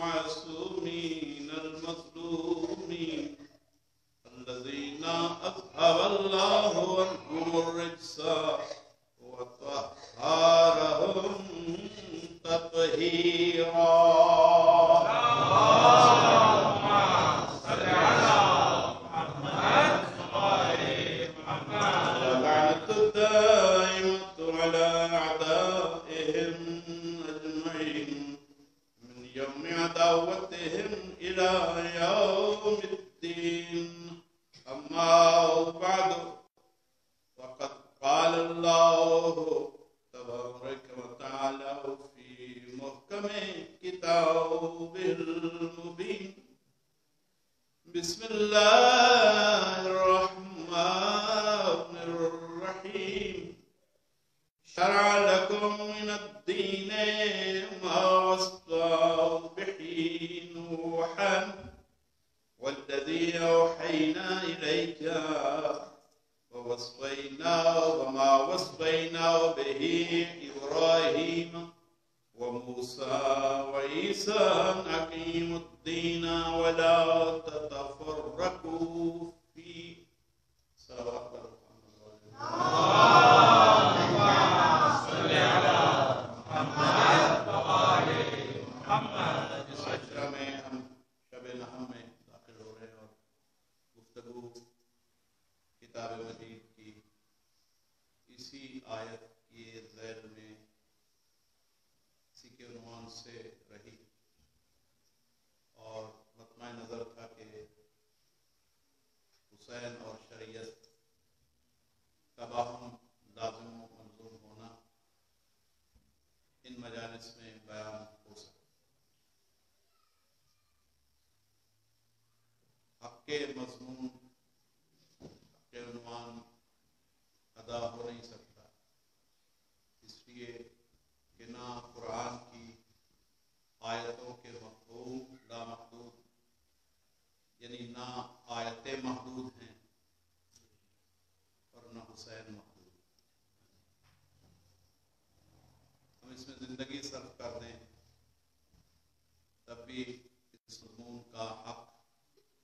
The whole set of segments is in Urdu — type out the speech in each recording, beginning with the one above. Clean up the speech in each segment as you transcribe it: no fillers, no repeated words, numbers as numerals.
المعصومين المظلومين الذين أذهب الله عنهم الرجس وطهرهم تطهيرا. واللعنة الدائمة على أعدائهم أجمعين من يوم عداوتهم إلى يوم الدين. أما بعد فقد قال الله تبارك وتعالى في محكم كتابه المبين. بسم الله الرحمن الرحيم. شرع لكم من الدين ما وصى به نوحا والذي أوحينا إليك وما وصينا به إبراهيم وموسى وعيسى أن أقيموا الدين ولا تتفرقوا فيه. صلوات الله. صل على محمد وآل محمد. اس عشرہ میں ہم شب نحم میں داخل ہو رہے ہیں اور گفتگو کتاب مجید کی اسی آیت کی ذیل میں اسی کے عنوان سے رہی اور مطمع نظر تھا کہ حسین اور شریعت کا باہم لازم و منظوم ہونا ان مجالس میں بیان ہو سکے. حق کے مضمون کے عنوان ادا ہو نہیں سکتا اس لیے کہ نہ قرآن کی آیتوں کے مفہوم لامحدود یعنی نہ آیتیں محدود ہیں اور نہ حسین محدود. ہم اس میں زندگی صرف کر دیں تب بھی اس مضمون کا حق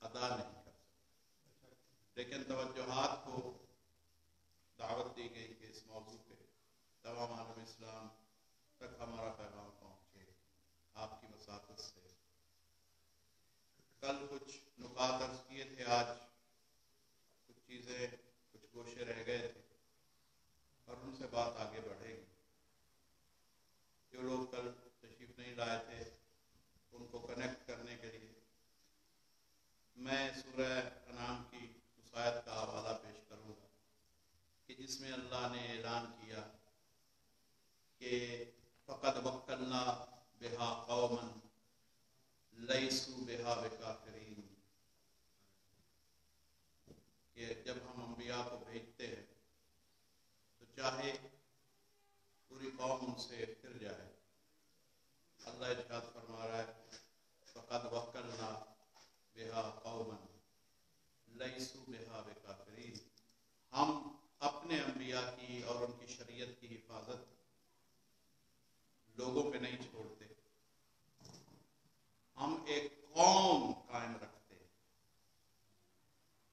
ادا نہیں کر سکتے. لیکن توجہات کو دعوت دی گئی کہ اس موضوع پہ تمام عالم اسلام تک ہمارا پیغام پہنچے آپ کی وساطت سے. کل کچھ نکات عرض کیے تھے، آج کچھ چیزیں کچھ گوشے رہ گئے تھے اور ان سے بات آگے بڑھے گی. جو لوگ کل تشریف نہیں لائے تھے ان کو کنیکٹ کرنے کے لیے میں سورہ انعام کی اس آیت کا حوالہ پیش کروں گا کہ جس میں اللہ نے اعلان کیا کہ فقد وکلنا بہا قوما لیسوا بہا بکافرین، کہ جب ہم انبیاء کو بھیجتے ہیں تو چاہے پوری قوم ان سے پھر جائے. اللہ ارشاد فرما رہا ہے فقد وکلنا بہا قوما لیسوا بہا بکافرین، ہم اپنے انبیاء کی اور ان کی شریعت کی حفاظت لوگوں پہ نہیں چھوڑتے، ہم ایک قوم قائم رکھتے ہیں،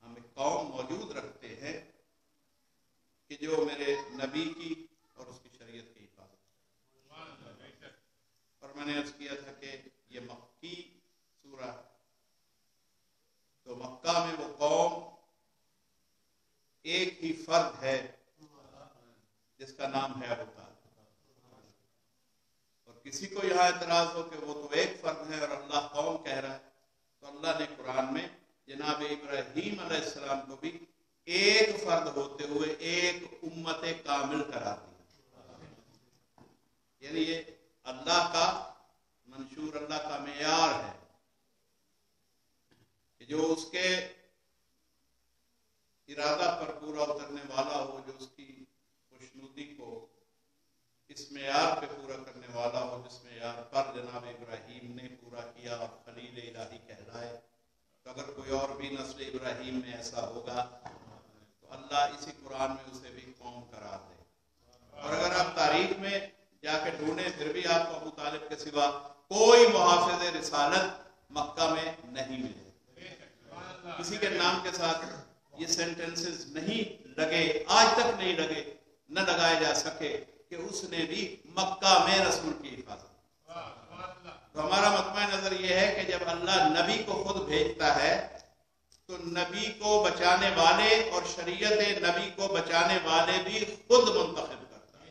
ہم ایک قوم موجود رکھتے ہیں کہ جو میرے نبی کی اور اس کی شریعت کی حفاظت کرے. اور میں نے عرض کیا تھا کہ یہ مکی سورہ ہے تو مکہ میں وہ قوم ایک ہی فرد ہے جس کا نام ہے ابو طالب. اور کسی کو یہاں اعتراض ہو کہ وہ تو ایک فرد ہے اور اللہ قوم کہہ رہا ہے، تو اللہ نے قرآن میں جناب ابراہیم علیہ السلام کو بھی ایک فرد ہوتے ہوئے ایک امت کامل قرار دیا. یعنی یہ اللہ کا منشور، اللہ کا معیار ہے کہ جو اس کے ارادہ پر پورا اترنے والا ہو، جو اس کی خوشنودی کو اس معیار پہ پورا کرنے والا ہو جس معیار پر جناب ابراہیم نے پورا کیا اور خلیل الہی کہلائے. تو اگر کوئی اور بھی نسل ابراہیم میں ایسا ہوگا تو اللہ اسی قرآن میں اسے بھی قوم قرار دے. اور اگر آپ تاریخ میں جا کے ڈھونڈے پھر بھی آپ کو ابو طالب کے سوا کوئی محافظ رسالت مکہ میں نہیں ملے. کسی کے نام کے ساتھ یہ سینٹنسز نہیں لگے، آج تک نہیں لگے، نہ لگائے جا سکے کہ اس نے بھی مکہ میں رسول کی حفاظت. تو ہمارا مطمئن نظر یہ ہے کہ جب اللہ نبی کو خود بھیجتا ہے تو نبی کو بچانے والے اور شریعت نبی کو بچانے والے بھی خود منتخب کرتا ہے.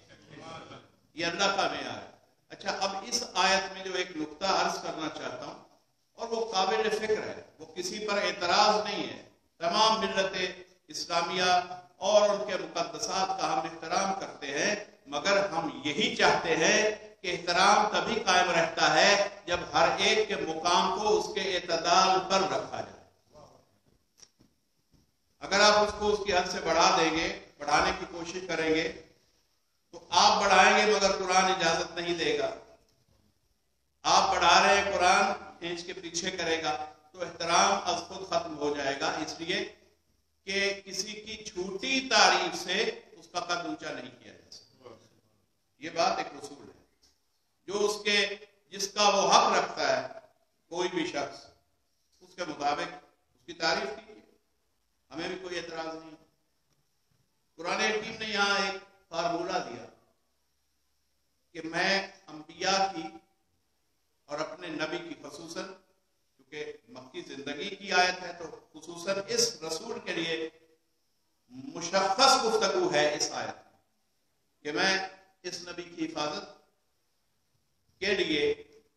یہ اللہ کا معیار ہے. اچھا، اب اس آیت میں جو ایک نقطہ عرض کرنا چاہتا ہوں اور وہ قابل فکر ہے، وہ کسی پر اعتراض نہیں ہے. تمام ملت اسلامیہ اور ان کے مقدسات کا ہم احترام کرتے ہیں، مگر ہم یہی چاہتے ہیں کہ احترام تبھی قائم رہتا ہے جب ہر ایک کے مقام کو اس کے اعتدال پر رکھا جائے. اگر آپ اس کو اس کی حد سے بڑھا دیں گے، بڑھانے کی کوشش کریں گے، تو آپ بڑھائیں گے مگر قرآن اجازت نہیں دے گا. آپ بڑھا رہے ہیں، قرآن کھینچ کے پیچھے کرے گا، تو احترام از خود ختم ہو جائے گا. اس لیے کہ کسی کی چھوٹی تعریف سے اس کا قد اونچا نہیں کیا جا سکتا. یہ بات ایک اصول ہے. جو جس کا وہ حق رکھتا ہے کوئی بھی شخص، اس کے مطابق اس کی تعریف کیجیے، ہمیں بھی کوئی اعتراض نہیں. قرآن حکیم نے یہاں ایک فارمولہ دیا کہ میں انبیاء کی اور اپنے نبی کی خصوصاً، کیونکہ مکی زندگی کی آیت ہے تو خصوصاً اس رسول کے لیے مشخص گفتگو ہے اس آیت کہ میں اس نبی کی حفاظت کے لیے،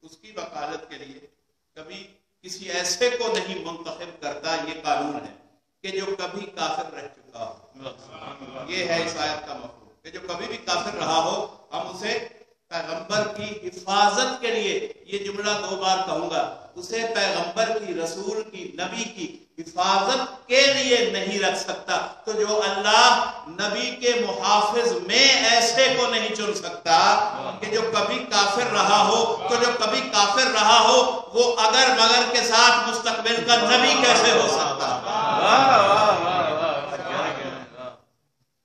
اس کی وکالت کے لیے کبھی کسی ایسے کو نہیں منتخب کرتا. یہ قانون ہے کہ جو کبھی کافر رہ چکا ہو. یہ ہے اس آیت کا مفہوم کہ جو کبھی بھی کافر رہا ہو، ہم اسے پیغمبر کی حفاظت کے لیے، یہ جملہ 2 بار کہوں گا، اسے پیغمبر کی، رسول کی، نبی کی حفاظت کے لیے نہیں رکھ سکتا. تو جو اللہ نبی کے محافظ میں ایسے کو نہیں چن سکتا کہ جو کبھی کافر رہا ہو، تو جو کبھی کافر رہا ہو وہ اگر مگر کے ساتھ مستقبل کا نبی کیسے ہو سکتا؟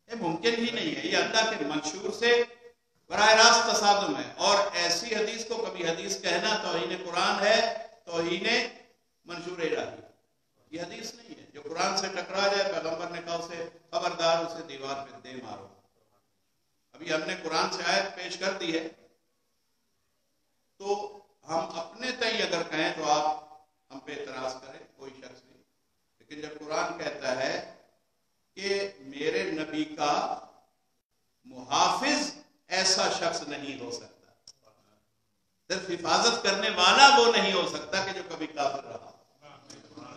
یہ ممکن ہی نہیں ہے. یہ اللہ کے منشور سے براہ راست تصادم ہے. اور ایسی حدیث کو کبھی حدیث کہنا توہین قرآن ہے، توہین منشور الہی. یہ حدیث نہیں ہے. جو قرآن سے ٹکرا جائے، پیغمبر نے کہا اسے خبردار، اسے دیوار پہ دے مارو. ابھی ہم نے قرآن سے آیت پیش کر دی ہے، تو ہم اپنے تئیں اگر کہیں تو آپ ہم پہ اعتراض کریں، کوئی شخص نہیں. لیکن جب قرآن کہتا ہے کہ میرے نبی کا محافظ ایسا شخص نہیں ہو سکتا، صرف حفاظت کرنے والا وہ نہیں ہو سکتا کہ جو کبھی کافر رہا.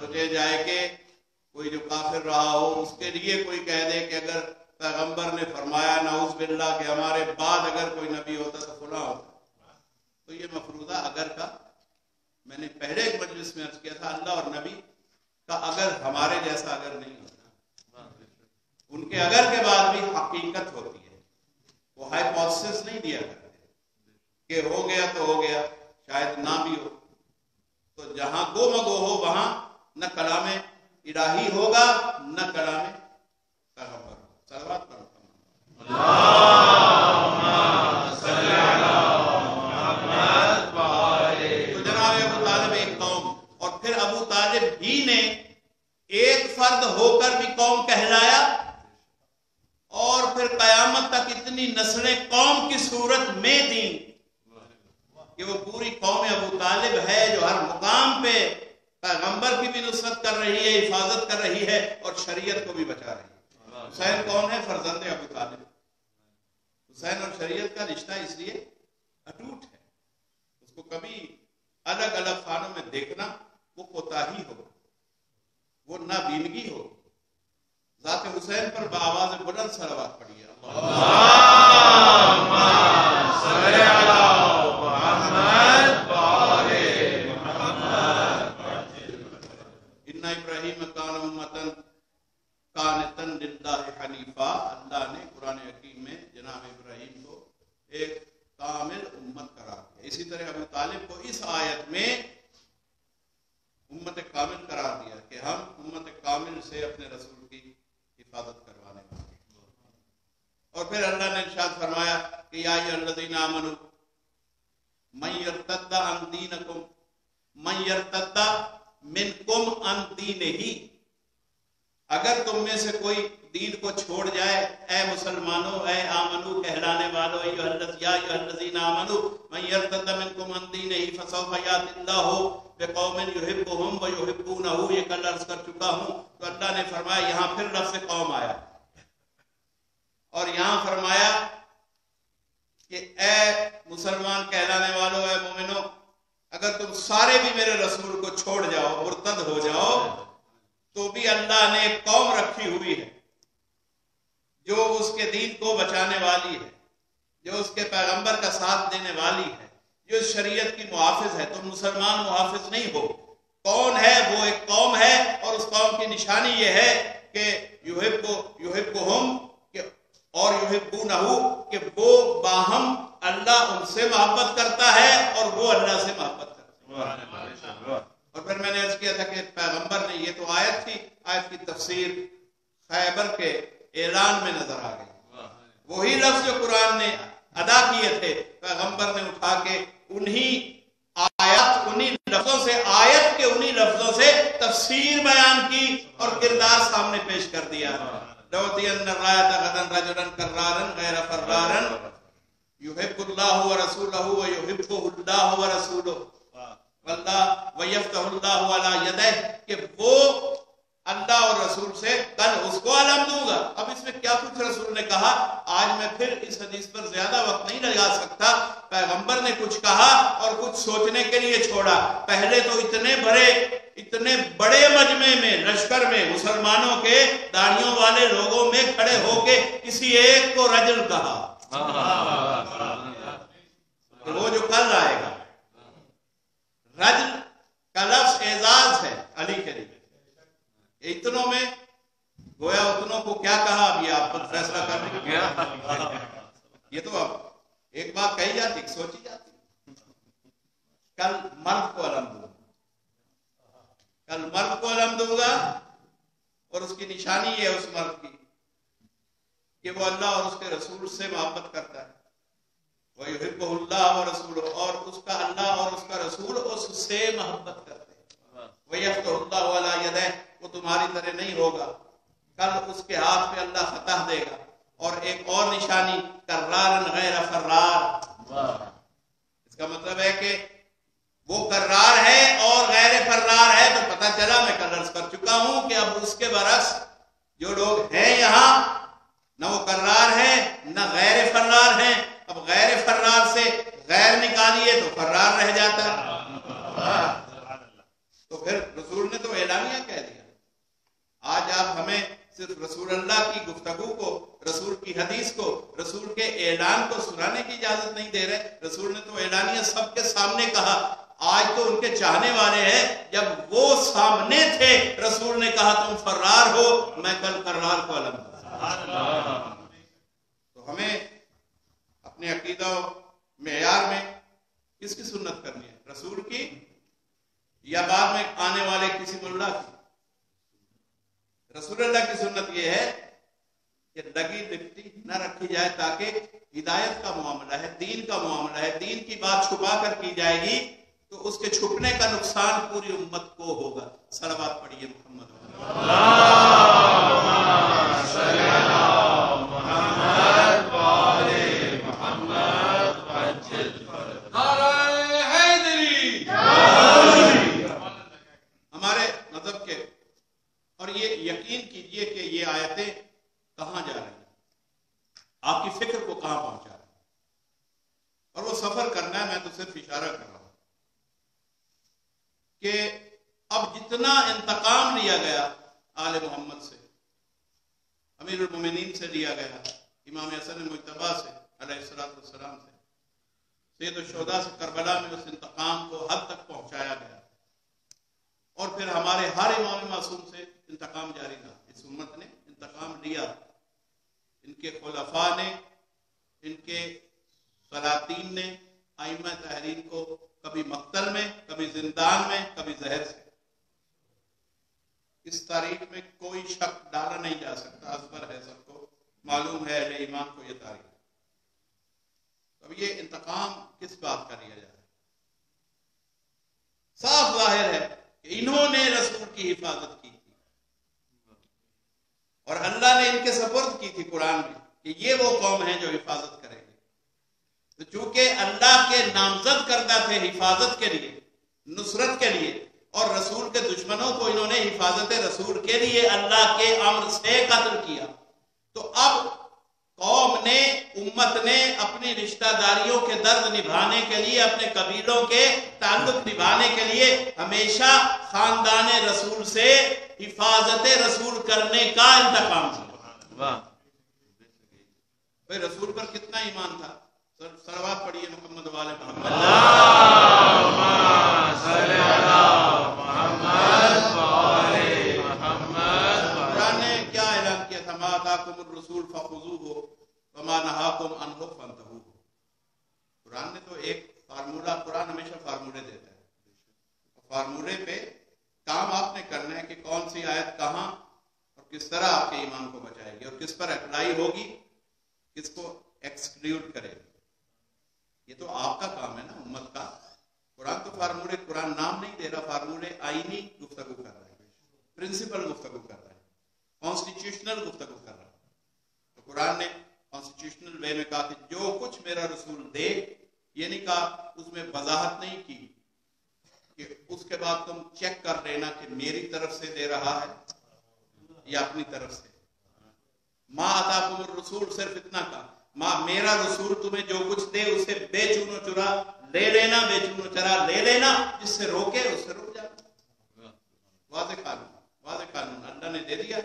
سوچے جائے کہ کوئی جو کافر رہا ہو اس کے لیے کوئی کہہ دے کہ اگر پیغمبر نے فرمایا نعوذ باللہ کہ ہمارے بعد اگر کوئی نبی ہوتا تو فلاں ہوتا، تو یہ مفروضہ اگر کا، میں نے پہلے ایک مجلس میں عرض کیا تھا، اللہ اور نبی کا اگر ہمارے جیسا اگر نہیں ہوتا. ان کے اگر کے بعد بھی حقیقت ہوتی ہے. وہ ہائپوتھیسس نہیں دیا کرتے کہ ہو گیا تو ہو گیا، شاید نہ بھی ہو. تو جہاں گو مگو ہو وہاں نہ کلام الہی ہوگا نہ کلام پیغمبر. صلوات پڑھو. تو جناب ابو طالب ایک قوم، اور پھر ابو طالب ہی نے ایک فرد ہو کر بھی قوم کہلایا، اور پھر قیامت تک اتنی نسلیں قوم کی صورت میں دیں کہ وہ پوری قوم ابو طالب ہے جو ہر مقام پہ پیغمبر کی بھی نصرت کر رہی ہے، حفاظت کر رہی ہے اور شریعت کو بھی بچا رہی ہے. حسین کون ہے؟ فرزند ابو طالب. حسین اور شریعت کا رشتہ اس لیے اٹوٹ ہے. اس کو کبھی الگ الگ خانوں میں دیکھنا وہ کوتاہی ہو، وہ نابینگی ہو. ذات حسین پر بآواز بلند صلوات پڑھیے. ان ابراہیم کان امۃ قانتا للہ حنیفا. اللہ نے قرآن حکیم میں جناب ابراہیم کو ایک کامل امت قرار دیا. اسی طرح ابو طالب کو اس آیت میں امت کامل قرار دیا کہ ہم امت کامل سے اپنے رسول کی حفاظت کروانے والے. اور پھر اللہ نے ارشاد فرمایا کہ یا ایھا الذین آمنوا من یرتد عن دینکم من یرتد منکم عن دینہ، اگر تم میں سے کوئی دین کو چھوڑ جائے، اے مسلمانوں، اے آمنو کہلانے والو، یا ایھا الذین آمنو من یرتد منکم عن دینہ فسوف یأتی اللہ بقوم یحبهم ویحبونہ، یہ کل عرض کر چکا ہوں۔ تو اللہ نے فرمایا، یہاں پھر لفظ قوم آیا، اور یہاں فرمایا کہ اے مسلمان کہلانے والو، اے مومنو، اگر تم سارے بھی میرے رسول کو چھوڑ جاؤ، مرتد ہو جاؤ، تو بھی اللہ نے ایک قوم رکھی ہوئی ہے جو اس کے دین کو بچانے والی ہے، جو اس کے پیغمبر کا ساتھ دینے والی ہے، جو شریعت کی محافظ ہے۔ تم مسلمان محافظ نہیں ہو، کون ہے وہ؟ ایک قوم ہے، اور اس قوم کی نشانی یہ ہے کہ یحبہم اور یحبونہ، کہ وہ باہم اللہ ان سے محبت کرتا ہے اور وہ اللہ سے محبت کرتا ہے۔ اور پھر میں نے عرض کیا تھا کہ پیغمبر نے، یہ تو آیت تھی، آیت کی تفسیر خیبر کے اعلان میں نظر آ گئی، وہی لفظ جو قرآن نے ادا کیے تھے پیغمبر نے اٹھا کے انہی آیت، انہی لفظوں سے، آیت کے انہی لفظوں سے تفسیر بیان کی اور کردار سامنے پیش کر دیا۔ لَأُعْطِيَنَّ الرَّايَةَ غَدًا رَجُلًا كَرَّارًا غَيْرَ فَرَّارًا يُحِبُّ اللَّهُ وَرَسُولَهُ وَيُحِبُّهُ اللَّهُ وَرَسُولُهُ وَيَفْتَحُ اللَّهُ عَلَى يَدَيْهِ، کہ وہ اللہ اور رسول سے کل اس کو علم دوں گا۔ اب اس میں کیا کچھ رسول نے کہا، آج میں پھر اس حدیث پر زیادہ وقت نہیں لگا سکتا۔ پیغمبر نے کچھ کہا اور کچھ سوچنے کے لیے چھوڑا۔ پہلے تو اتنے بڑے مجمع میں، لشکر میں، مسلمانوں کے داڑھیوں والے لوگوں میں کھڑے ہو کے کسی ایک کو رجل کہا، وہ جو کل آئے گا۔ رجل کا لفظ اعزاز ہے علی کے لیے۔ اتنوں میں گویا اتنوں کو کیا کہا، اب یہ آپ پر فیصلہ کرنے کا، یہ تو اب ایک بات کہی جاتی، سوچی جاتی۔ کل مرد کو علم دوں گا، کل مرد کو علم دوں گا، اور اس کی نشانی یہ ہے اس مرد کی کہ وہ اللہ اور اس کے رسول سے محبت کرتا ہے۔ وَيُحِبُّهُ اللَّهُ وَرَسُولُهُ، اور اس کا اللہ اور اس کا رسول اس سے محبت کرتے ہیں۔ وَيَفْتَحُ اللَّهُ عَلَى يَدَيْهِ، وہ تمہاری طرح نہیں ہوگا، کل اس کے ہاتھ پہ اللہ فتح دے گا۔ اور ایک اور نشانی، کرارن غیر فرار، اس کا مطلب ہے کہ وہ کرار ہے اور غیر فرار ہے۔ تو پتہ چلا، میں کل عرض کر چکا ہوں کہ اب اس کے برعکس جو لوگ ہیں یہاں، نہ وہ کرار ہیں نہ غیر فرار ہیں۔ اب غیر فرار سے غیر نکالیے تو فرار رہ جاتا ہے۔ تو پھر رسول نے تو اعلانیہ کہہ دیا۔ آج آپ ہمیں صرف رسول اللہ کی گفتگو کو، رسول کی حدیث کو، رسول کے اعلان کو سنانے کی اجازت نہیں دے رہے۔ رسول نے تو اعلانیہ سب کے سامنے کہا۔ آج تو ان کے چاہنے والے ہیں، جب وہ سامنے تھے رسول نے کہا تم فرار ہو، میں کل کرار کو علم دوں۔ تو ہمیں اپنے عقیدہ و معیار میں کس کی سنت کرنی ہے، رسول کی یا بعد میں آنے والے کسی ملا کی؟ رسول اللہ کی سنت یہ ہے کہ لگی لپٹی نہ رکھی جائے، تاکہ ہدایت کا معاملہ ہے، دین کا معاملہ ہے، دین کی بات چھپا کر کی جائے گی تو اس کے چھپنے کا نقصان پوری امت کو ہوگا۔ صلوات پڑھیے محمد۔ ہمارے مذہب کے، اور یہ یقین کیجئے کہ یہ آیتیں کہاں جا رہی ہیں، آپ کی فکر کو کہاں پہنچا رہی ہیں، اور وہ سفر کرنا ہے۔ میں تو صرف اشارہ کر رہا ہوں کہ اب جتنا انتقام لیا گیا آل محمد سے، امیر المومنین سے لیا گیا، امام حسن مجتبیٰ سے علیہ السلام سے، سید الشہداء سے کربلا میں اس انتقام کو حد تک پہنچایا گیا، اور پھر ہمارے ہر امام معصوم سے انتقام جاری رہا۔ اس امت نے انتقام لیا، ان کے خلفاء نے، ان کے سلاطین نے، ائمہ تحریر کو کبھی مقتل میں، کبھی زندان میں، کبھی زہر سے۔ اس تاریخ میں کوئی شک ڈالا نہیں جا سکتا، ازبر ہے، سب کو معلوم ہے، اہل ایمان کو یہ تاریخ۔ اب یہ انتقام کس بات کا لیا جا رہا ہے؟ کی حفاظت کی تھی، اور اللہ نے ان کے سپرد کی تھی قرآن میں کہ یہ وہ قوم ہے جو حفاظت کرے گی۔ تو چونکہ اللہ کے نامزد کردہ تھے حفاظت کے لیے، نصرت کے لیے، اور رسول کے دشمنوں کو انہوں نے حفاظت رسول کے لیے اللہ کے امر سے قتل کیا، تو اب قوم نے، امت نے اپنی رشتہ داریوں کے درد نبھانے کے لیے، اپنے قبیلوں کے تعلق نبھانے کے لیے ہمیشہ خاندان رسول سے حفاظت رسول کرنے کا انتقام کیا۔ بھائی رسول پر کتنا ایمان تھا؟ صلوات پڑھیے محمد والے محمد۔ اللہم صلی علی محمد وآلِ محمد۔ قرآن نے کیا اعلان کیا تھا؟ ما آتاکم الرسول فخذوہ وما نہاکم عنہ فانتہوا۔ قرآن نے تو ایک فارمولہ، قرآن ہمیشہ فارمولے دیتا ہے، فارمولے پہ کام آپ نے کرنا ہے کہ کون سی آیت کہاں اور کس طرح آپ کے ایمان کو بچائے گی اور کس پر اپلائی ہوگی، کس کو ایکسکلیوڈ کرے گی۔ یہ تو آپ کا کام ہے نا، امت کا۔ قرآن تو فارمولے، قرآن نام نہیں دے رہا، فارمولے آئینی گفتگو کر رہا ہے، پرنسپل گفتگو کر رہا ہے، کانسٹیٹیوشنل گفتگو کر رہا ہے۔ تو قرآن نے کانسٹیٹیوشنل وے میں کہا کہ جو کچھ میرا رسول دے، یہ نہیں کہا، اس میں وضاحت نہیں کی کہ اس کے بعد تم چیک کر لینا کہ میری طرف سے دے رہا ہے یا اپنی طرف سے۔ ما آتاکم الرسول صرف اتنا کہا، میرا رسول تمہیں جو کچھ دے اسے بے چون و چرا لے لینا، بے چون و چرا لے لینا، جس سے روکے اس سے رک جانا۔ واضح قانون، واضح قانون اللہ نے دے دیا۔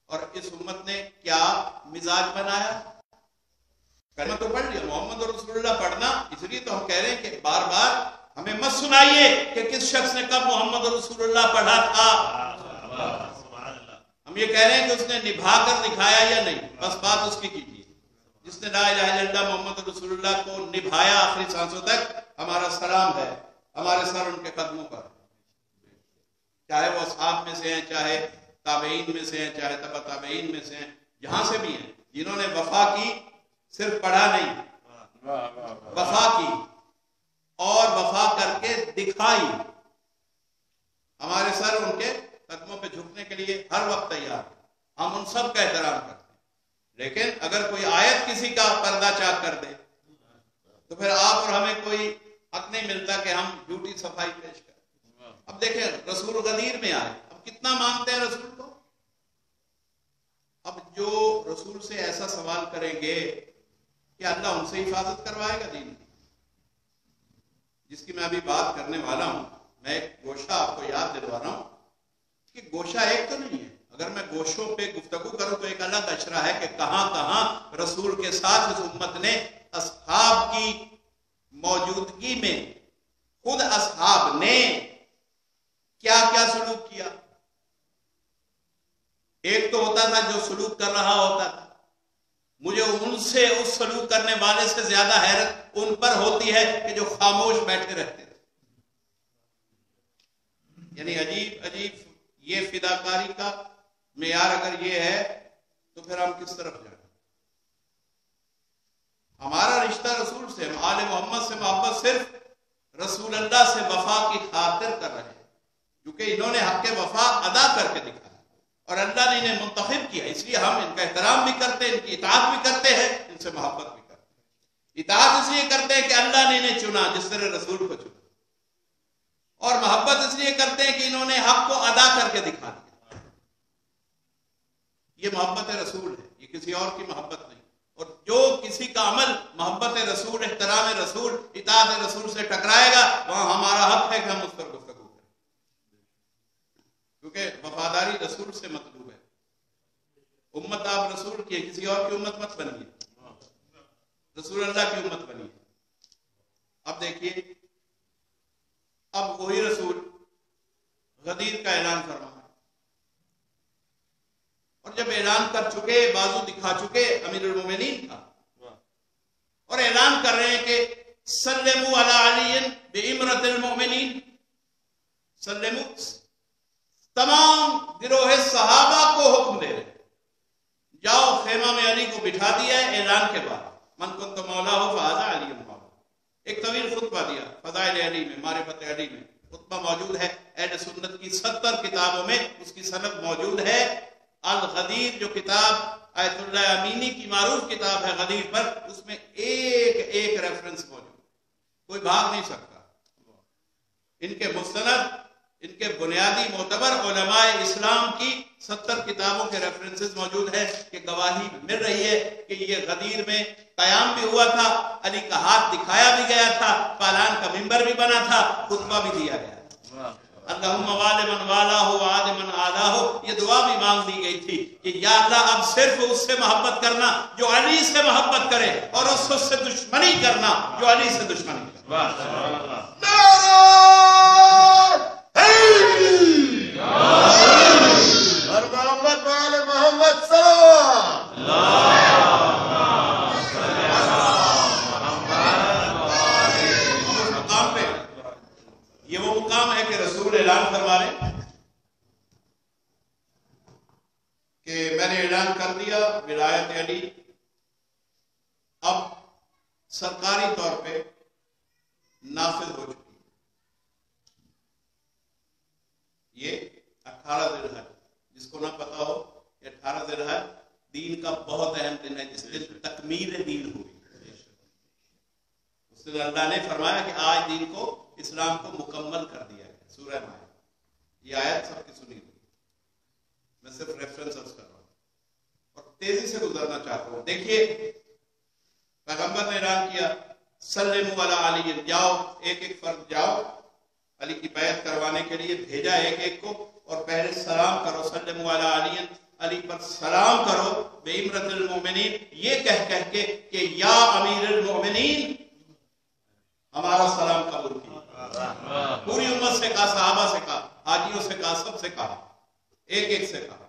اور اس امت نے کیا مزاج بنایا؟ کلمہ تو پڑھ لیا، محمد رسول اللہ پڑھنا، اس لیے تو ہم کہہ رہے ہیں کہ بار بار ہمیں مت سنائیے کہ کس شخص نے کب محمد رسول اللہ پڑھا تھا۔ ہم یہ کہہ رہے ہیں کہ اس نے نبھا کر دکھایا یا نہیں، بس بات اس کی کیجیے۔ جس نے لا الہ الا اللہ محمد رسول اللہ کو نبھایا آخری سانسوں تک، ہمارا سلام ہے، ہمارے سر ان کے قدموں پر، چاہے وہ اصحاب میں سے ہیں، چاہے تابعین میں سے ہیں، چاہے تبع تابعین میں سے ہیں، جہاں سے بھی ہیں، جنہوں نے وفا کی، صرف پڑھا نہیں، وفا کی اور وفا کر کے دکھائی۔ ہمارے سر ان کے قدموں پہ جھکنے کے لیے ہر وقت تیار، ہم ان سب کا احترام کرتے ہیں۔ لیکن اگر کوئی آیت کسی کا پردہ چاک کر دے تو پھر آپ اور ہمیں کوئی حق نہیں ملتا کہ ہم ڈیوٹی صفائی پیش کریں۔ اب دیکھیں رسول غدیر میں آئے، اب کتنا مانتے ہیں رسول کو؟ اب جو رسول سے ایسا سوال کریں گے کہ اللہ ان سے حفاظت کروائے گا دین کی، جس کی میں ابھی بات کرنے والا ہوں۔ میں ایک گوشہ آپ کو یاد دلوا رہا ہوں کہ گوشہ ایک تو نہیں ہے، اگر میں گوشوں پہ گفتگو کروں تو ایک الگ اشرا ہے کہ کہاں کہاں رسول کے ساتھ اس امت نے اصحاب کی موجودگی میں خود اصحاب نے کیا کیا سلوک کیا۔ ایک تو ہوتا تھا جو سلوک کر رہا ہوتا تھا، مجھے ان سے، اس سلوک کرنے والے سے زیادہ حیرت ان پر ہوتی ہے کہ جو خاموش بیٹھے رہتے تھے۔ یعنی عجیب عجیب یہ فداکاری کا معیار اگر یہ ہے تو پھر ہم کس طرف جائیں؟ ہمارا رشتہ رسول سے، آل محمد سے محبت صرف رسول اللہ سے وفا کی خاطر کر رہے ہیں، کیونکہ انہوں نے حق وفا ادا کر کے دکھایا اور اللہ نے انہیں منتخب کیا، اس لیے ہم ان کا احترام بھی کرتے ہیں، ان کی اطاعت بھی کرتے ہیں، ان سے محبت بھی کرتے ہیں۔ اطاعت اس لیے کرتے ہیں کہ اللہ نے انہیں چنا جس طرح رسول کو چنا، اور محبت اس لیے کرتے ہیں کہ انہوں نے حق کو ادا کر کے دکھا دیا۔ یہ محبت رسول ہے، یہ کسی اور کی محبت نہیں۔ اور جو کسی کا عمل محبت رسول، احترام رسول، اطاعت رسول سے ٹکرائے گا، وہاں ہمارا حق ہے کہ ہم اس پر گفتگو کریں، کیونکہ وفاداری رسول سے مطلوب ہے۔ امت آپ رسول کی ہے، کسی اور کی امت مت بنیے، رسول اللہ کی امت بنیے۔ اب دیکھیے، اب وہی رسول غدیر کا اعلان فرما، اور جب اعلان کر چکے، بازو دکھا چکے، امیر المومنین تھا، اور اعلان کر رہے ہیں کہ سلموا علی علی بامرۃ المؤمنین، سلموا، تمام گروہ صحابہ کو حکم دے رہے، جاؤ خیمہ میں علی کو بٹھا دیا ہے اعلان کے بعد، من کنت مولا ہو فہذا علی مولا۔ ایک طویل خطبہ دیا فضائل علی میں، معرفت علی میں، خطبہ موجود ہے اہل سنت کی 70 کتابوں میں، اس کی سند موجود ہے۔ الغدیر جو کتاب آیت اللہ امینی کی معروف کتاب ہے غدیر پر، اس میں ایک ایک ریفرنس موجود، کوئی بھاگ نہیں سکتا۔ ان کے مستند، ان کے بنیادی معتبر علماء اسلام کی 70 کتابوں کے ریفرنسز موجود ہے کہ گواہی مل رہی ہے کہ یہ غدیر میں قیام بھی ہوا تھا، علی کا ہاتھ دکھایا بھی گیا تھا، پالان کا منبر بھی بنا تھا، خطبہ بھی دیا گیا تھا۔ اللہم والی من والاہ وعاد من آلاہ، یہ دعا بھی مانگ دی گئی تھی کہ یا اللہ اب صرف اس سے محبت کرنا جو علی سے محبت کرے، اور اس سے دشمنی کرنا جو علی سے دشمنی کرے۔ اور محمد وآل محمد صلی مقام پہ یہ وہ مقام ہے کہ رسول اعلان فرما رہے کہ میں نے اعلان کر دیا ولایت علی اب سرکاری طور پہ نافذ ہو چکی۔ یہ 18 ذی الحج، جس کو نہ پتا ہو کہ 18 ذی الحج دین کا بہت اہم دن ہے، جس دن تکمیل دین ہوئی۔ اس دن اللہ نے فرمایا کہ آج دین کو، اسلام کو مکمل کر دیا ہے۔ سورہ مائدہ، یہ آیت سب کی سنی ہوئی، میں صرف ریفرنس کر رہا ہوں اور تیزی سے گزرنا چاہتا ہوں۔ دیکھیے پیغمبر نے اعلان کیا سلموا علی علی، جاؤ ایک ایک فرد جاؤ علی کی بیعت کروانے کے لیے، بھیجا ایک ایک کو، اور پہلے سلام کرو، سلموا علی علی، علی پر سلام کرو، بِإِمْرَةِ الْمُؤْمِنِينَ، یہ کہہ کے کہ یا امیر المؤمنین، ہمارا سلام قبول کیا۔ پوری امت سے کہا، صحابہ سے کہا، حاجیوں سے کہا، سب سے کہا، ایک ایک سے کہا۔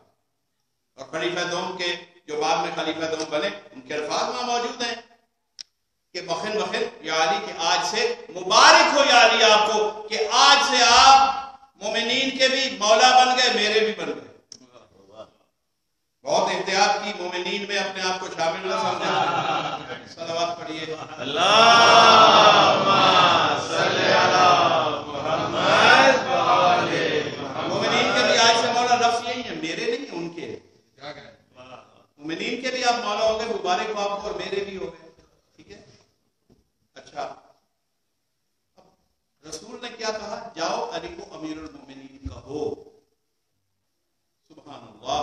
اور خلیفہ دوم کے جو بعد میں خلیفہ دوم بنے، ان کے الفاظ وہاں موجود ہیں کہ بخن بخن یا علی، کہ آج سے مبارک ہو یا علی آپ کو کہ آج سے آپ مومنین کے بھی مولا بن گئے، میرے بھی بن گئے۔ بہت احتیاط کی مومنین میں اپنے آپ کو شامل نہ سمجھیں۔ صلوات پڑھیے اللہم صلی علی محمد وآلہ محمد۔ مومنین کے بھی آج سے مولا، لفظ یہی ہے، میرے نہیں ان کے۔ مومنین کے بھی آپ مولا ہو گئے، مبارک ہو آپ کو، اور میرے بھی ہو گئے۔ ٹھیک ہے، اچھا اب رسول نے کیا کہا؟ جاؤ علی کو امیر المومنین کہو۔ سبحان اللہ،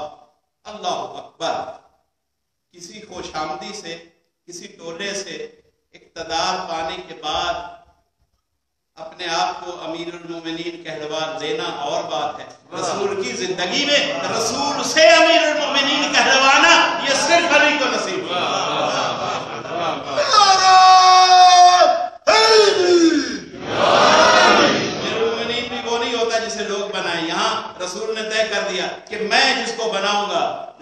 اللہ اکبر۔ کسی خوش آمدی سے، کسی ٹولے سے اقتدار پانے کے بعد اپنے آپ کو امیر المومنین کہلوا لینا اور بات ہے۔ رسول کی زندگی میں رسول سے امیر المومنین کہلوانا یہ صرف علی کو نصیب ہے۔ جسے لوگ بنائیں، یہاں رسول نے طے کر دیا کہ میں جس کو بناؤں گا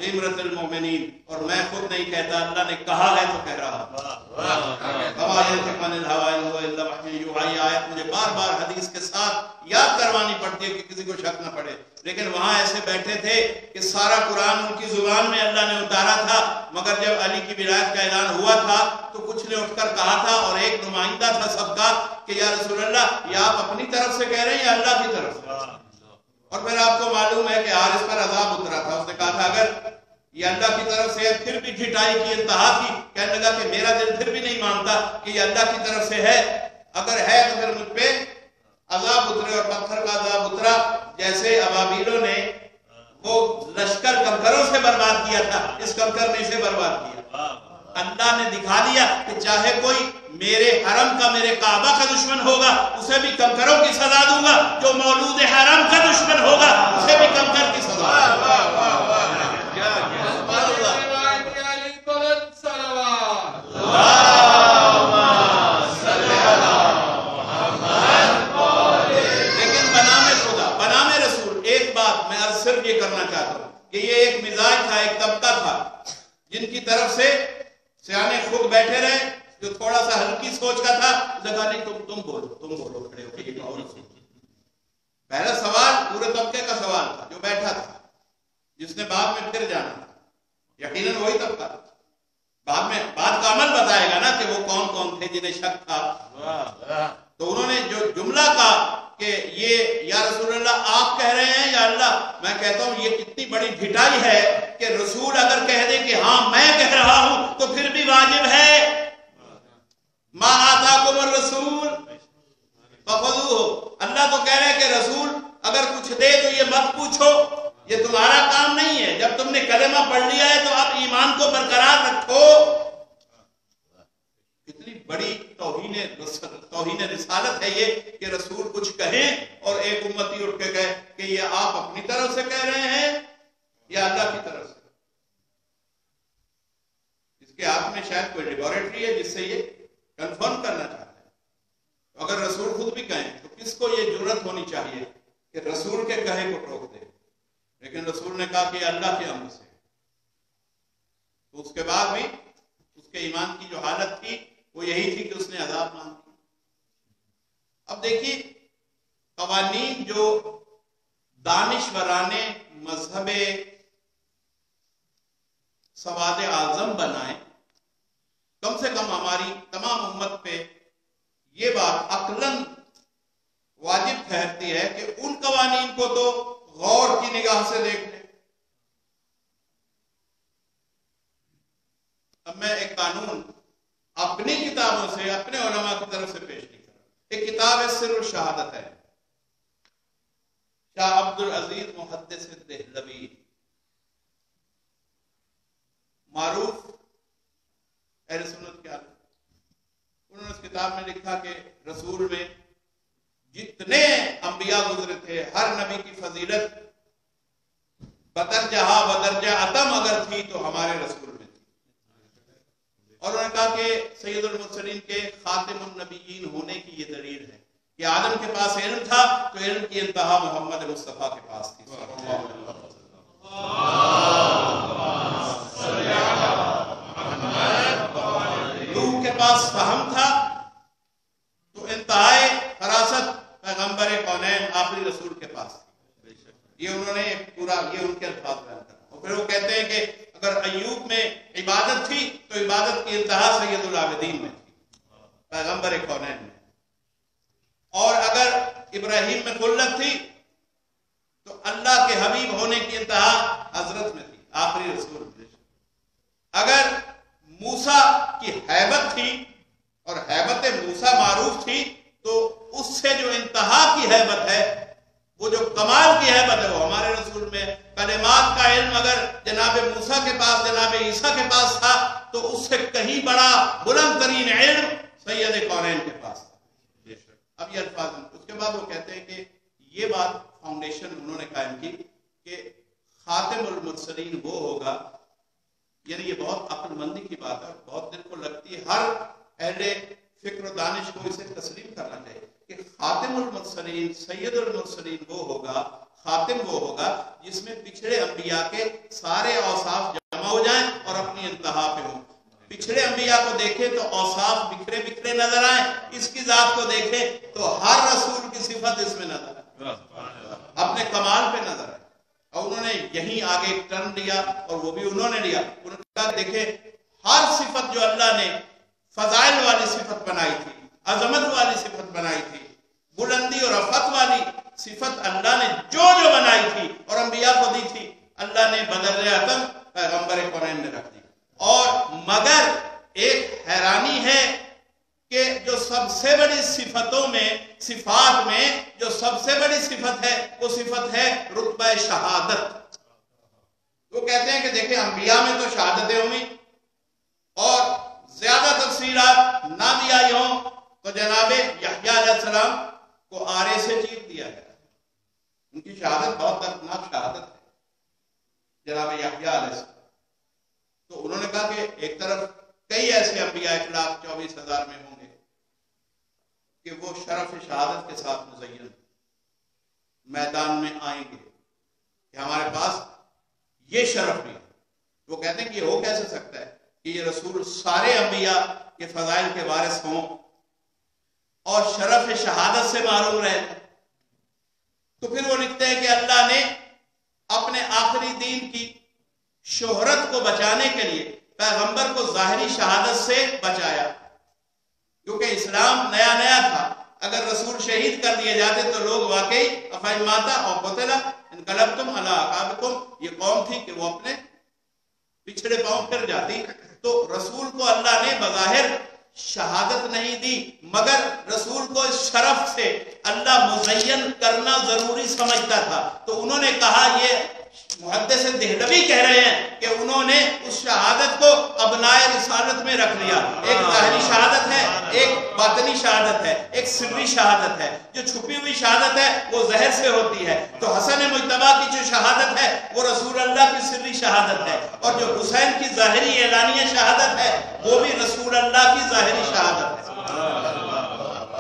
امرۃ المومنین، اور میں خود نہیں کہتا، اللہ نے کہا ہے تو کہہ رہا۔ یہ آیت مجھے بار بار حدیث کے ساتھ یاد کروانی پڑتی ہے کہ کسی کو شک نہ پڑے، لیکن وہاں ایسے بیٹھے تھے کہ سارا قرآن ان کی زبان میں اللہ نے اتارا تھا، مگر جب علی کی ولایت کا اعلان ہوا تھا تو کچھ نے اٹھ کر کہا تھا، اور ایک نمائندہ تھا سب کا، کہ یا رسول اللہ یہ آپ اپنی طرف سے کہہ رہے ہیں یا اللہ کی طرف سے؟ اور پھر آپ کو معلوم ہے کہ حارث پر عذاب اترا تھا، اس نے کہا تھا اگر یہ اللہ کی طرف سے ہے، پھر بھی ٹھٹائی کی انتہا تھی، کہنے لگا کہ میرا دل پھر بھی نہیں مانتا کہ یہ اللہ کی طرف سے ہے، اگر ہے تو پھر مجھ پہ عذاب اترے۔ اور پتھر کا عذاب اترا، جیسے ابابیلوں نے وہ لشکر کنکروں سے برباد کیا تھا، اس کنکر نے اسے برباد کیا۔ اللہ نے دکھا دیا کہ چاہے کوئی میرے حرم کا، میرے کعبہ کا دشمن ہوگا، اسے بھی کنکروں کی سزا دوں گا، جو مولود حرم کا دشمن ہوگا اسے بھی کنکر کی سزا دوں گا۔ لیکن بنام خدا، بنام رسول، ایک بات میں صرف یہ کرنا چاہتا ہوں کہ یہ ایک مزاج تھا، ایک طبقہ تھا جن کی طرف سے سیانے خود بیٹھے رہے، جو تھوڑا سا ہلکی سوچ کا تھا، لگا نہیں تم بولو کھڑے ہو کے یہ کہو رسول۔ پہلا سوال پورے طبقے کا سوال تھا جو بیٹھا تھا، جس نے بعد میں پھر جانا تھا، یقیناً وہی طبقہ تھا۔ بعد کا عمل بتائے گا نا کہ وہ کون کون تھے جنہیں شک تھا۔ تو انہوں نے جو جملہ کہا کہ یہ یا رسول اللہ آپ کہہ رہے ہیں یا اللہ؟ میں کہتا ہوں یہ کتنی بڑی بھٹائی ہے کہ رسول اگر کہہ دے کہ ہاں میں کہہ رہا ہوں تو پھر بھی واجب ہے ما آتاکم الرسول فخذوہ۔ اللہ تو کہہ رہے کہ رسول اگر کچھ دے تو یہ مت پوچھو، یہ تمہارا کام نہیں ہے، جب تم نے کلمہ پڑھ لیا ہے تو اب ایمان کو برقرار رکھو۔ کتنی بڑی توہین رسالت ہے یہ کہ رسول کچھ کہیں اور ایک امتی اٹھ کے کہے کہ یہ آپ اپنی طرف سے کہہ رہے ہیں یا اللہ کی طرف سے۔ اس کے ہاتھ میں شاید کوئی لیبارٹری ہے جس سے یہ کنفرم کرنا چاہتا ہے۔ اگر رسول خود بھی کہیں تو کس کو یہ جرت ہونی چاہیے کہ رسول کے کہے کو ٹوک دے؟ لیکن رسول نے کہا کہ اللہ کے امر سے، تو اس کے بعد بھی اس کے ایمان کی جو حالت تھی وہ یہی تھی کہ اس نے عذاب مانگی۔ اب دیکھیے قوانین جو دانشورانے مذہب سواد اعظم بنائے، کم سے کم ہماری تمام امت پہ یہ بات عقلاً واجب ٹھہرتی ہے کہ ان قوانین کو تو غور کی نگاہ سے دیکھ لیں۔ اب میں ایک قانون اپنی کتابوں سے اپنے علماء کی طرف سے پیش نہیں کر رہا۔ ایک کتاب ہے سر الشہادت ہے، شاہ عبد العزیز محدث دہلوی، معروف اہل سنت کے عالم۔ انہوں نے اس کتاب میں لکھا کہ رسول میں جتنے انبیاء گزرے تھے ہر نبی کی فضیلت بدرجہ بدرجہ اتم اگر تھی تو ہمارے رسول میں تھی۔ اور انہوں نے کہا کہ سید المرسلین کے خاتم النبیین ہونے کی یہ دلیل ہے کہ آدم کے پاس علم تھا تو علم کی انتہا محمد مصطفیٰ کے پاس تھی۔ روح کے پاس فہم تھا تو انتہائی فراست پیغمبر کونین آخری رسول کے پاس تھی۔ یہ انہوں نے پورا یہ ان کے الفاظ بیان کرا۔ اور پھر وہ کہتے ہیں کہ اگر ایوب میں عبادت تھی تو عبادت کی انتہا سید العابدین میں تھی، پیغمبر کونین میں۔ اور اگر ابراہیم میں خلت تھی تو اللہ کے حبیب ہونے کی انتہا حضرت میں تھی، آخری رسول میں۔ اگر موسیٰ کی حیبت تھی اور حیبت موسیٰ معروف تھی تو اس سے جو انتہا کی حیبت ہے، وہ جو کمال کی حیبت ہے، وہ ہمارے رسول میں۔ کلمات کا علم اگر جناب موسیٰ کے پاس جناب عیسیٰ کے پاس تھا تو اس سے کہیں بڑا بلند ترین علم سید کونین کے پاس تھا۔ اب یہ الفاظ ہیں۔ اس کے بعد وہ کہتے ہیں کہ یہ بات فاؤنڈیشن انہوں نے قائم کی کہ خاتم المرسلین وہ ہوگا، یعنی یہ بہت عقل مندی کی بات ہے، بہت دل کو لگتی ہے، ہر اہل فکر و دانش کو اسے تسلیم کرنا چاہیے کہ خاتم المرسلین سید المرسلین وہ ہوگا، خاتم وہ ہوگا جس میں پچھڑے انبیاء کے سارے اوصاف جمع ہو جائیں اور اپنی انتہا پہ ہوں۔ پچھڑے انبیاء کو دیکھیں تو اوصاف بکھرے بکھرے نظر آئیں، اس کی ذات کو دیکھیں تو ہر رسول کی صفت اس میں نظر آئے، اپنے کمال پہ نظر آئے۔ اور انہوں نے یہیں آگے ایک ٹرم لیا اور وہ بھی انہوں نے لیا، انہوں نے کہا دیکھیں ہر صفت جو اللہ نے فضائل والی صفت بنائی تھی، عظمت والی صفت بنائی تھی، بلندی اور رفعت والی صفت اللہ نے جو بنائی تھی اور انبیاء کو دی تھی، اللہ نے بدر اتم پیغمبر کونین نے رکھ دی۔ اور مگر ایک حیرانی ہے کہ جو سب سے بڑی صفتوں میں، صفات میں جو سب سے بڑی صفت ہے وہ صفت ہے رتبہ شہادت۔ وہ کہتے ہیں کہ دیکھیں انبیاء میں تو شہادتیں ہوئی اور زیادہ تفصیلات نہ بھی آئی ہوں تو جناب یحییٰ علیہ السلام کو آرے سے چیر دیا گیا۔ ان کی شہادت بہت دردناک شہادت ہے جناب یحییٰ علیہ السلام۔ تو انہوں نے کہا کہ ایک طرف کئی ایسے انبیاء 1,24,000 میں ہوں گے کہ وہ شرف شہادت کے ساتھ مزین میدان میں آئیں گے کہ ہمارے پاس یہ شرف بھی ہے۔ وہ کہتے ہیں کہ یہ ہو کیسے سکتا ہے کہ یہ رسول سارے انبیاء کے فضائل کے وارث ہوں اور شرف شہادت سے محروم رہے۔ تو پھر وہ لکھتے ہیں کہ اللہ نے اپنے آخری دین کی شہرت کو بچانے کے لیے پیغمبر کو ظاہری شہادت سے بچایا، کیونکہ اسلام نیا نیا تھا اگر رسول شہید کر دیے جاتے تو لوگ واقعی افائن ماتا اور قتلا انقلبتم علی اعقابکم، یہ قوم تھی کہ وہ اپنے پچھڑے پاؤں پھر جاتی. تو رسول کو اللہ نے بظاہر شہادت نہیں دی، مگر رسول کو اس شرف سے اللہ مزین کرنا ضروری سمجھتا تھا. تو انہوں نے کہا، یہ محدث دہلوی کہہ رہے ہیں کہ انہوں نے اس شہادت کو ابنائے رسالت میں رکھ لیا. ایک ظاہری شہادت ہے، ایک باطنی شہادت ہے، ایک سری شہادت ہے. جو چھپی ہوئی شہادت ہے وہ زہر سے ہوتی ہے. تو حسن مجتبیٰ کی جو شہادت ہے وہ رسول اللہ کی سری شہادت ہے، اور جو حسین کی ظاہری اعلانیہ شہادت ہے وہ بھی رسول اللہ کی ظاہری شہادت ہے.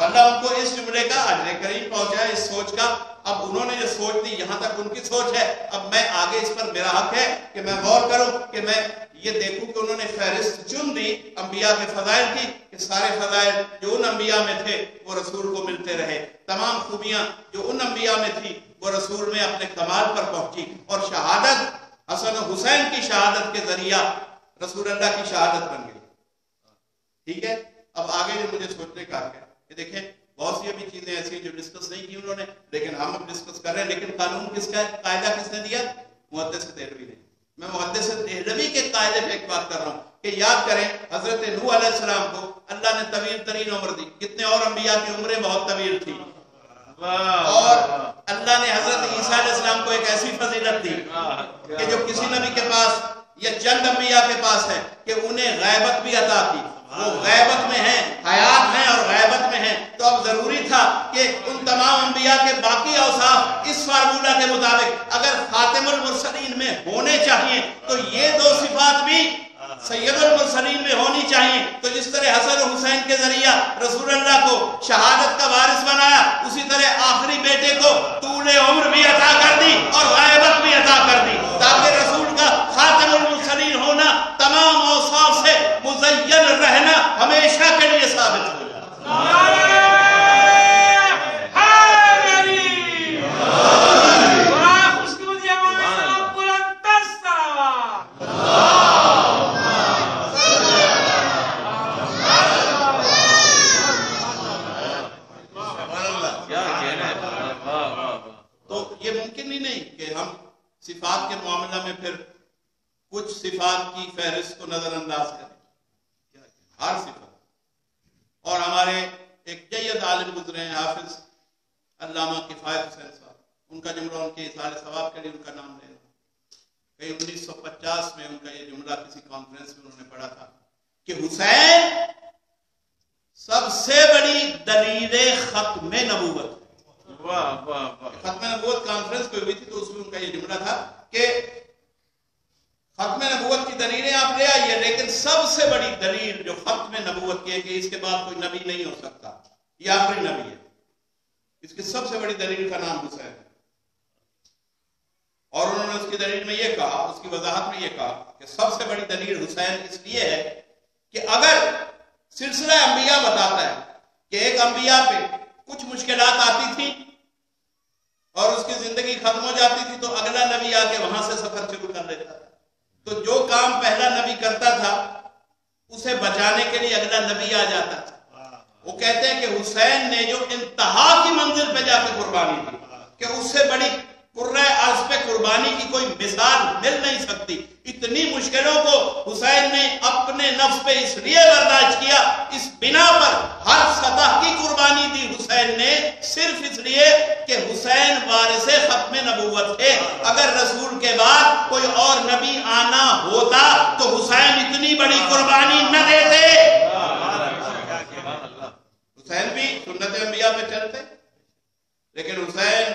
اللہ ان کو اس جملے کا اجر کریم پہنچائے، اس سوچ کا. اب انہوں نے جو سوچ دی یہاں تک ان کی سوچ ہے. اب میں آگے اس پر میرا حق ہے کہ میں غور کروں، کہ میں یہ دیکھوں کہ انہوں نے فہرست چن دی انبیاء کے فضائل کی، کہ سارے فضائل جو ان انبیاء میں تھے وہ رسول کو ملتے رہے. تمام خوبیاں جو ان انبیاء میں تھی وہ رسول میں اپنے کمال پر پہنچی. اور شہادت حسن و حسین کی شہادت کے ذریعہ رسول اللہ کی شہادت بن گئی. ٹھیک ہے. اب آگے جو مجھے سوچنے کا ہے کہ دیکھیں بہت سی ابھی چیزیں ایسی جو ڈسکس نہیں کی انہوں نے، لیکن ہم اب ڈسکس کر رہے ہیں. لیکن قانون کس کا ہے، قاعدہ کس نے دیا؟ محدث دہلوی نے. میں محدث دہلوی کے قاعدے پہ ایک بات کر رہا ہوں کہ یاد کریں حضرت نوح علیہ السلام کو اللہ نے طویل ترین عمر دی. کتنے اور انبیاء کی عمریں بہت طویل تھی. اور اللہ نے حضرت عیسیٰ علیہ السلام کو ایک ایسی فضیلت دی کہ جو کسی نبی کے پاس یا چند انبیاء کے پاس ہے، کہ انہیں غیبت بھی عطا کی. وہ غیبت میں ہیں، حیات ہیں اور غیبت میں ہیں. تو اب ضروری تھا کہ ان تمام انبیاء کے باقی اوصاف اس فارمولہ کے مطابق اگر خاتم المرسلین میں ہونے چاہیے تو یہ دو صفات بھی سید المرسلین میں ہونی چاہیے. تو جس طرح حسن و حسین کے ذریعہ رسول اللہ کو شہادت کا وارث بنایا، اسی طرح آخری بیٹے کو طول عمر بھی عطا کر دی اور غیبت بھی عطا کر دی، تاکہ رسول کا خاتم المرسلین ہونا، تمام اوصاف سے مزین رہنا ہمیشہ کے لیے ثابت ہو جائے. صفات کے معاملہ میں پھر کچھ صفات کی فہرست کو نظر انداز کریں، ہر صفت. اور ہمارے ایک جید عالم گزرے ہیں حافظ علامہ کفایت حسین صاحب، ان کا جملہ ان کے اظہار ثواب کے لیے ان کا نام لینا. کئی 1950 میں ان کا یہ جملہ کسی کانفرنس میں انہوں نے پڑھا تھا کہ حسین سب سے بڑی دلیل ختم نبوت. ختم نبوت کانفرنس پہ ہوئی تھی تو اس میں ان کا یہ جملہ تھا کہ ختم نبوت کی دلیلیں آپ لے آئیے، لیکن سب سے بڑی دلیل جو ختم نبوت کی ہے کہ اس کے بعد کوئی نبی نہیں ہو سکتا، یہ آخری نبی ہے، اس کی سب سے بڑی دلیل کا نام حسین ہے. اور انہوں نے اس کی دلیل میں یہ کہا، اس کی وضاحت میں یہ کہا کہ سب سے بڑی دلیل حسین اس لیے ہے کہ اگر سلسلہ انبیاء بتاتا ہے کہ ایک انبیاء پہ کچھ مشکلات آتی تھی اور اس کی زندگی ختم ہو جاتی تھی تو اگلا نبی آ کے وہاں سے سفر شروع کر لیتا تھا. تو جو کام پہلا نبی کرتا تھا اسے بچانے کے لیے اگلا نبی آ جاتا تھا. وہ کہتے ہیں کہ حسین نے جو انتہا کی منزل پہ جا کے قربانی دی کہ اس سے بڑی قرۂ ارض پہ قربانی کی کوئی مثال مل نہیں سکتی. اتنی مشکلوں کو حسین نے اپنے نفس پہ اس لیے برداشت کیا، اس بنا پر ہر سطح کی قربانی دی حسین نے، صرف اس لیے کہ حسین وارث ختم نبوت تھے. اگر رسول کے بعد کوئی اور نبی آنا ہوتا تو حسین اتنی بڑی قربانی نہ دیتے. حسین بھی سنت انبیاء پہ چلتے، لیکن حسین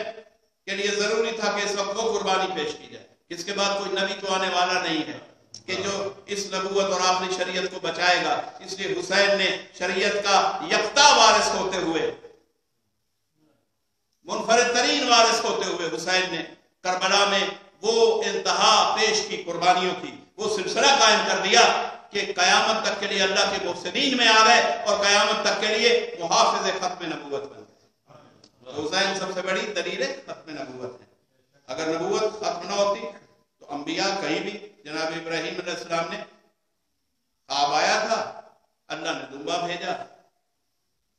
کے لیے ضروری تھا کہ اس وقت وہ قربانی پیش کی جائے. اس کے بعد کوئی نبی تو آنے والا نہیں ہے کہ جو اس نبوت اور آخری شریعت کو بچائے گا. اس لیے حسین نے شریعت کا یکتا وارث ہوتے ہوئے، منفرد ترین وارث ہوتے ہوئے حسین نے کربلا میں وہ انتہا پیش کی قربانیوں کی، وہ سلسلہ قائم کر دیا کہ قیامت تک کے لیے اللہ کے محسنین میں آ گئے اور قیامت تک کے لیے محافظ ختم نبوت بن گئے. حسین سب سے بڑی دلیل ختم نبوت ہے. اگر نبوت ختم نہ ہوتی تو انبیاء کہیں بھی، جناب ابراہیم علیہ السلام نے خواب آیا تھا، اللہ نے دمبا بھیجا،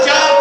4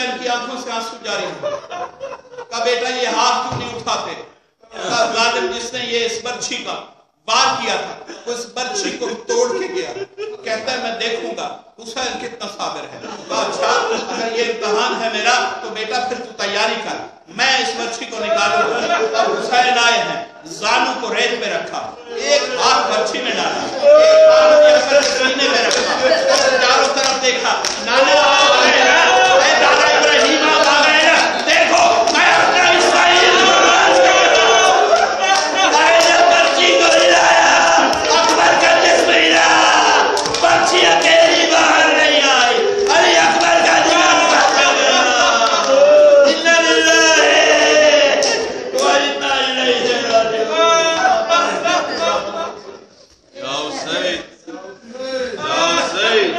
حسین کی آنکھوں سے آنسو جاری ہوئے. کہا بیٹا یہ ہاتھ کیوں نہیں اٹھاتے؟ کہا ظالم جس نے یہ اس برچھی کا وار کیا تھا وہ اس برچھی کو توڑ کے گیا. کہتا ہے میں دیکھوں گا حسین کتنا صابر ہے. کہا اچھا اگر یہ امتحان ہے میرا تو بیٹا پھر تو تیاری کر, میں اس برچھی کو نکالوں گا. حسین آئے ہیں, زانو کو ریت پہ رکھا, ایک ہاتھ برچھی میں ڈالا, ایک ہاتھ اکبر کے سینے میں رکھا, اور چاروں طرف دیکھا. نانا آ گئے نا, اے دادا ابراہیم آ گئے نا, دیکھو میں اپنا اسرائیل کو راج کرتا ہوں. میں نے برچھی کو ہلایا, اکبر کا جسم ہلا, برچھی اکیلی باہر نہیں آئی. علی اکبر کا جسم باہر گیا. انا للہ و انا الیہ راجعون. یا حسین, یا حسین,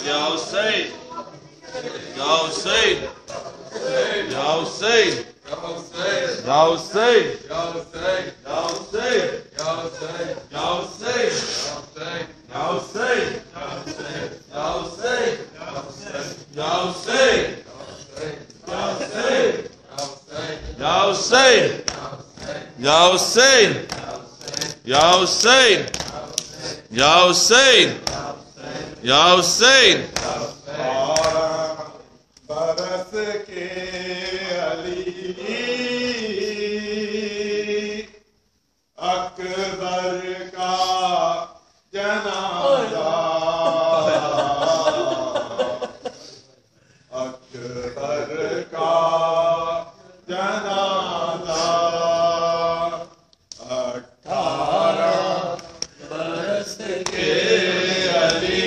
یا حسین, یا حسین, یا حسین, یا حسین, یا حسین, یا حسین, یا حسین, یا حسین, یا حسین, یا حسین, یا حسین, یا حسین, یا حسین, یا حسین, یا حسین, یا حسین. برس کے علی اکبر کا جنازہ, اکبر کا جنازہ. 18 برس کے علی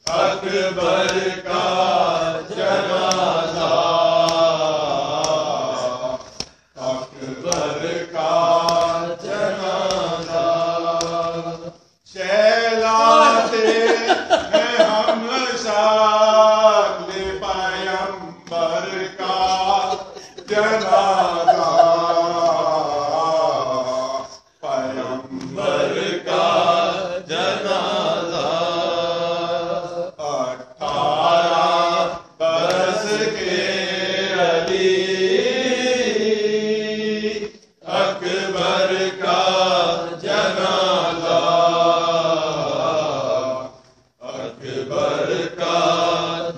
اکبر کا جنازہ, اکبر کا جنازہ. شہلاتے ہیں ہم شان پیمبر کا جنازہ, پیمبر کا جنازہ. 18 برس کے علی اکبر کا جنازہ, اکبر کا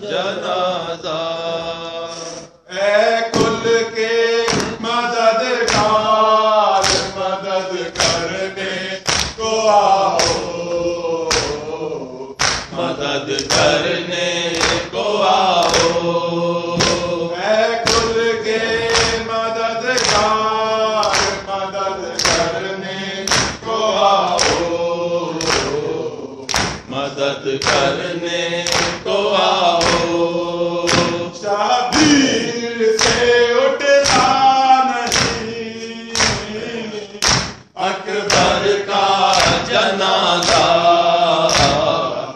جنازہ. اے کل کے مددگار مدد کرنے کو آؤ, مدد کرنے کو آؤ. اے کل کے مددگار مدد کرنے کو آؤ, مدد کرنے کو آؤ. شبیر سے اٹھتا نہیں اکبر کا جنازہ,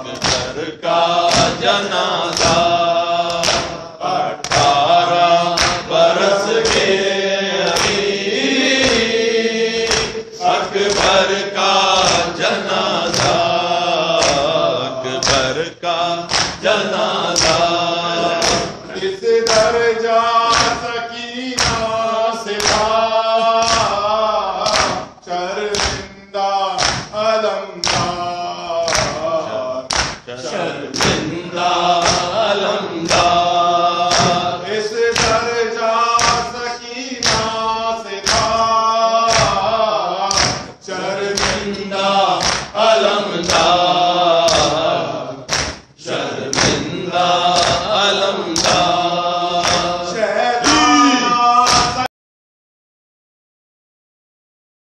اکبر کا جنازہ. 18 برس کے علی اکبر کا جنازہ, اکبر کا جنازہ. اس درجہ سکینہ سے تھا شرمندہ علمدار, شرمندہ علمدار. اس درجہ سکینہ سے تھا شرمندہ علمدار, شرمندہ علمدار.